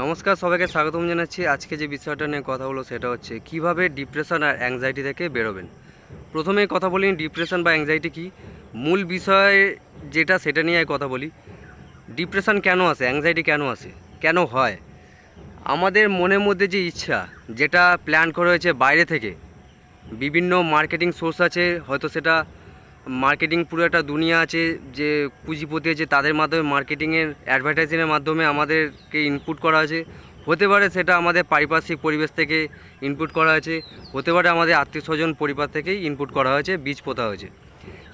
নমস্কার, সবাইকে স্বাগতম জানাচ্ছি। আজকে যে বিষয়টা নিয়ে কথা হলো সেটা হচ্ছে কিভাবে ডিপ্রেশন আর অ্যাংজাইটি থেকে বেরোবেন। প্রথমেই কথা বলি ডিপ্রেশন বা অ্যাংজাইটি কী, মূল বিষয় যেটা সেটা নিয়ে কথা বলি। ডিপ্রেশন কেন আসে, অ্যাংজাইটি কেন আসে, কেন হয়? আমাদের মনের মধ্যে যে ইচ্ছা, যেটা প্ল্যান করা হয়েছে বাইরে থেকে, বিভিন্ন মার্কেটিং সোর্স আছে, হয়তো সেটা মার্কেটিং পুরো একটা দুনিয়া আছে, যে পুঁজিপতি আছে তাদের মাধ্যমে মার্কেটিংয়ের অ্যাডভার্টাইজিংয়ের মাধ্যমে আমাদেরকে ইনপুট করা আছে। হতে পারে সেটা আমাদের পারিপার্শ্বিক পরিবেশ থেকে ইনপুট করা হয়েছে, হতে পারে আমাদের আত্মীয় স্বজন পরিবার থেকেই ইনপুট করা হয়েছে, বীজ পোতা হয়েছে।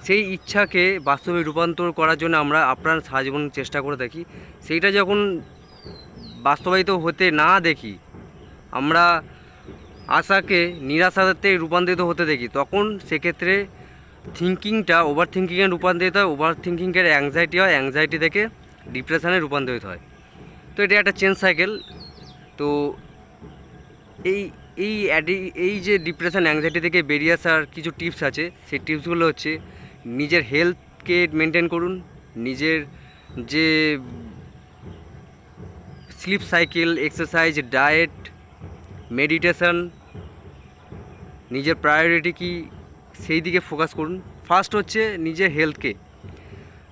সেই ইচ্ছাকে বাস্তবে রূপান্তর করার জন্য আমরা আপ্রাণ সারাজীবন চেষ্টা করে থাকি। সেইটা যখন বাস্তবায়িত হতে না দেখি, আমরা আশাকে নিরাশাতে রূপান্তরিত হতে দেখি, তখন সেক্ষেত্রে থিঙ্কিংটা ওভার থিঙ্কিংয়ে রূপান্তরিত হয়, ওভার থিঙ্কিংয়ের অ্যাংজাইটি হয়, অ্যাংজাইটি থেকে ডিপ্রেশনে রূপান্তরিত হয়। তো এটা একটা চেন সাইকেল। তো এই এই এই যে ডিপ্রেশন অ্যাংজাইটি থেকে বেরিয়ে আসার কিছু টিপস আছে। সেই টিপসগুলো হচ্ছে নিজের হেলথকে মেনটেন করুন, নিজের যে sleep cycle, exercise, diet, meditation, নিজের প্রায়োরিটি কী সেই দিকে ফোকাস করুন। ফার্স্ট হচ্ছে নিজের হেলথকে,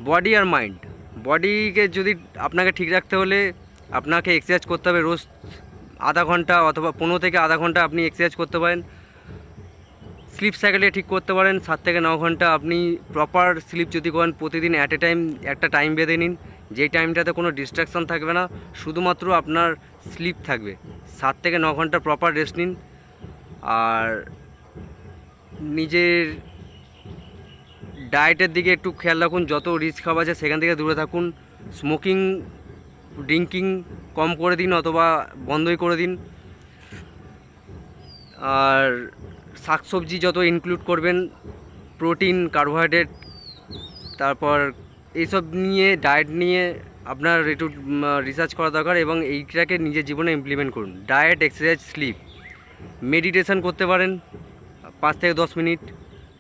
বডি আর মাইন্ড। বডিকে যদি আপনাকে ঠিক রাখতে হলে আপনাকে এক্সারসাইজ করতে হবে। রোজ আধা ঘন্টা অথবা 15 থেকে আধা ঘন্টা আপনি এক্সারসাইজ করতে পারেন। স্লিপ সাইকেলটা ঠিক করতে পারেন 7 থেকে 9 ঘন্টা। আপনি প্রপার স্লিপ যদি করেন প্রতিদিন অ্যাট এ টাইম একটা টাইম বেঁধে নিন, যেই টাইমটাতে কোনো ডিস্ট্রাকশান থাকবে না, শুধুমাত্র আপনার স্লিপ থাকবে। 7 থেকে 9 ঘন্টা প্রপার রেস্ট নিন। আর নিজের ডায়েটের দিকে একটু খেয়াল রাখুন, যত রিচ খাবার আছে সেখান থেকে দূরে থাকুন। স্মোকিং, ড্রিঙ্কিং কম করে দিন অথবা বন্ধই করে দিন। আর শাকসবজি যত ইনক্লুড করবেন, প্রোটিন, কার্বোহাইড্রেট, তারপর এইসব নিয়ে ডায়েট নিয়ে আপনার একটু রিসার্চ করা দরকার এবং এইটাকে নিজের জীবনে ইমপ্লিমেন্ট করুন। ডায়েট, এক্সারসাইজ, স্লিপ, মেডিটেশন করতে পারেন 5 থেকে 10 মিনিট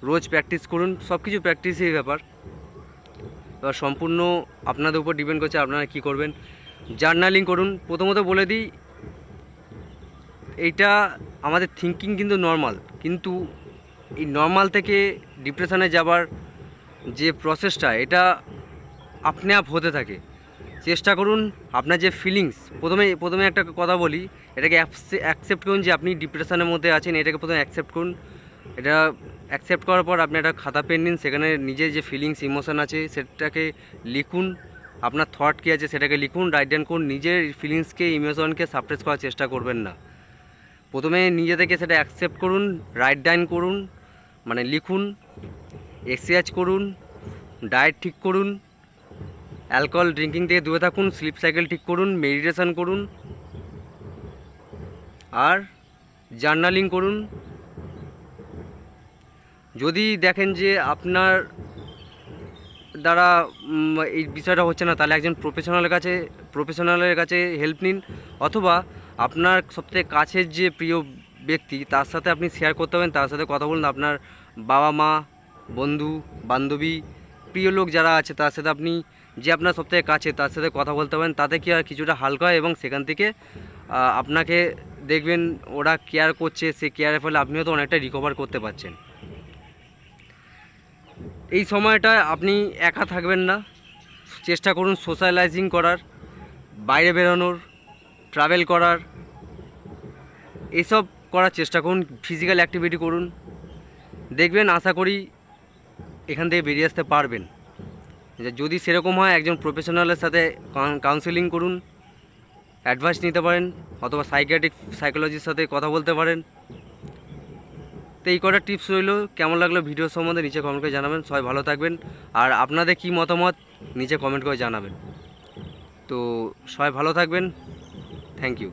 রোজ প্র্যাকটিস করুন। সব কিছু প্র্যাকটিসের ব্যাপার, এবার সম্পূর্ণ আপনাদের উপর ডিপেন্ড করছে আপনারা কী করবেন। জার্নালিং করুন। প্রথমত বলে দিই, এইটা আমাদের থিঙ্কিং কিন্তু নর্মাল, কিন্তু এই নর্মাল থেকে ডিপ্রেশনে যাবার যে প্রসেসটা, এটা আপনি আপ হতে থাকে। চেষ্টা করুন আপনার যে ফিলিংস, প্রথমে একটা কথা বলি, এটাকে অ্যাকসেপ্ট করুন যে আপনি ডিপ্রেশনের মধ্যে আছেন। এটাকে প্রথমে অ্যাকসেপ্ট করুন। এটা অ্যাকসেপ্ট করার পর আপনি একটা খাতা পেন নিন, সেখানে নিজের যে ফিলিংস, ইমোশন আছে সেটাকে লিখুন। আপনার থট কী আছে সেটাকে লিখুন, রাইট ডাউন করুন। নিজের ফিলিংসকে, ইমোশনকে সাপ্রেস করার চেষ্টা করবেন না। প্রথমে নিজে থেকে সেটা অ্যাকসেপ্ট করুন, রাইট ডাউন করুন, মানে লিখুন, এক্সারসাইজ করুন, ডায়েট ঠিক করুন, অ্যালকোহল ড্রিঙ্কিং থেকে দূরে থাকুন, স্লিপ সাইকেল ঠিক করুন, মেডিটেশন করুন আর জার্নালিং করুন। যদি দেখেন যে আপনার দ্বারা এই বিষয়টা হচ্ছে না, তাহলে একজন প্রফেশনালের কাছে হেল্প নিন, অথবা আপনার সবথেকে কাছের যে প্রিয় ব্যক্তি তার সাথে আপনি শেয়ার করতে পারেন, তার সাথে কথা বলুন। আপনার বাবা মা, বন্ধু বান্ধবী, প্রিয় লোক যারা আছে তার সাথে আপনি, যে আপনার সবথেকে কাছে তার সাথে কথা বলতে পারেন। তাতে কি আর কিছুটা হালকা হয় এবং সেখান থেকে আপনাকে দেখবেন ওরা কেয়ার করছে, সে কেয়ারের ফলে আপনিও তো অনেকটা রিকভার করতে পারছেন। এই সময়টা আপনি একা থাকবেন না, চেষ্টা করুন সোশ্যালাইজিং করার, বাইরে বেরোনোর, ট্রাভেল করার, এসব করার চেষ্টা করুন। ফিজিক্যাল অ্যাক্টিভিটি করুন, দেখবেন আশা করি এখান থেকে বেরিয়ে আসতে পারবেন। যদি সেরকম হয় একজন প্রফেশনালের সাথে কাউন্সেলিং করুন, অ্যাডভাইস নিতে পারেন, অথবা সাইকোলজির সাথে কথা বলতে পারেন। তো এই কটা টিপস রইল। কেমন লাগলো ভিডিও সম্বন্ধে নিচে কমেন্ট করে জানাবেন। সবাই ভালো থাকবেন, আর আপনাদের কী মতামত নিচে কমেন্ট করে জানাবেন। তো সবাই ভালো থাকবেন। Thank you.